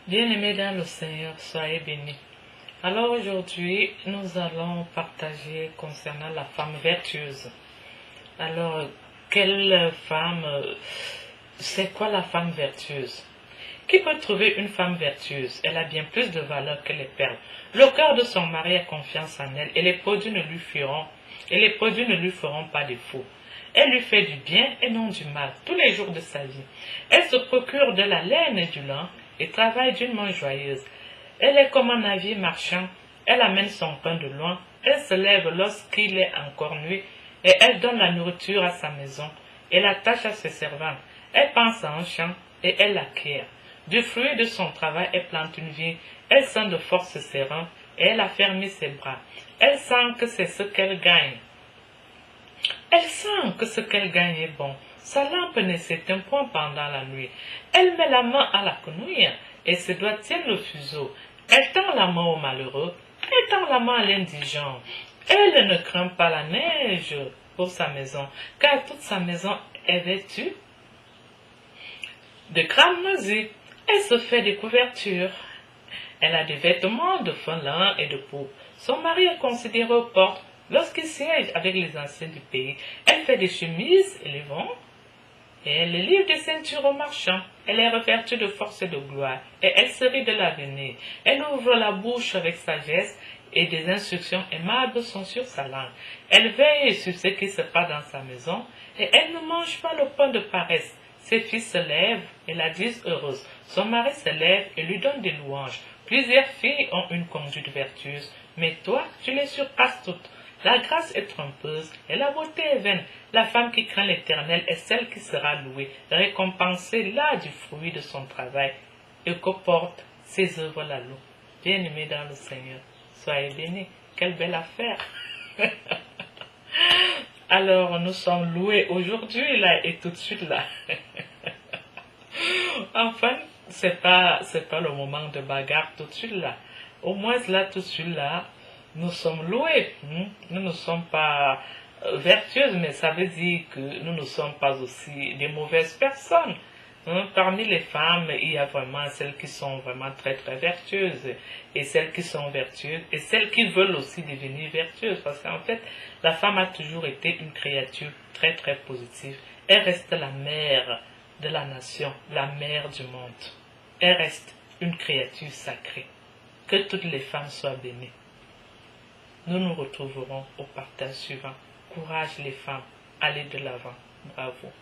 Bien-aimés dans le Seigneur, soyez bénis. Alors aujourd'hui, nous allons partager concernant la femme vertueuse. Alors, quelle femme, c'est quoi la femme vertueuse? Qui peut trouver une femme vertueuse? Elle a bien plus de valeur que les perles. Le cœur de son mari a confiance en elle et les produits ne lui feront pas défaut. Elle lui fait du bien et non du mal tous les jours de sa vie. Elle se procure de la laine et du lin et travaille d'une main joyeuse. Elle est comme un navire marchand. Elle amène son pain de loin. Elle se lève lorsqu'il est encore nuit et elle donne la nourriture à sa maison et l'attache à ses servantes. Elle pense à un champ et elle l'acquiert. Du fruit de son travail, elle plante une vigne. Elle sent de force ses reins et elle affermit ses bras. Elle sent que c'est ce qu'elle gagne. Elle sent que ce qu'elle gagne est bon. Sa lampe ne s'éteint point pendant la nuit. Elle met la main à la quenouille et ses doigts tiennent le fuseau. Elle tend la main au malheureux. Elle tend la main à l'indigent. Elle ne craint pas la neige pour sa maison, car toute sa maison est vêtue de cramoisi. Elle se fait des couvertures. Elle a des vêtements de fin lin et de pourpre. Son mari est considéré aux portes. Lorsqu'il siège avec les anciens du pays, elle fait des chemises et les vend. Et elle livre des ceintures aux marchands. Elle est revêtue de force et de gloire. Et elle se rit de l'avenir. Elle ouvre la bouche avec sagesse et des instructions aimables sont sur sa langue. Elle veille sur ce qui se passe dans sa maison. Et elle ne mange pas le pain de paresse. Ses fils se lèvent et la disent heureuse. Son mari se lève et lui donne des louanges. Plusieurs filles ont une conduite vertueuse, mais toi, tu les surpasses toutes. La grâce est trompeuse et la beauté est vaine. La femme qui craint l'Éternel est celle qui sera louée, récompensée là du fruit de son travail, et que porte ses œuvres la louent. Bien-aimés dans le Seigneur, soyez bénis. Quelle belle affaire! Alors, nous sommes loués aujourd'hui, là, et tout de suite, là. Enfin, c'est pas le moment de bagarre tout de suite, là. Au moins, là, tout de suite, là, nous sommes loués. Nous ne sommes pas vertueuses, mais ça veut dire que nous ne sommes pas aussi des mauvaises personnes. Parmi les femmes, il y a vraiment celles qui sont vraiment très très vertueuses et celles qui sont vertueuses et celles qui veulent aussi devenir vertueuses parce qu'en fait, la femme a toujours été une créature très très positive. Elle reste la mère de la nation, la mère du monde. Elle reste une créature sacrée. Que toutes les femmes soient bénies. Nous nous retrouverons au partage suivant. Courage les femmes, allez de l'avant. Bravo.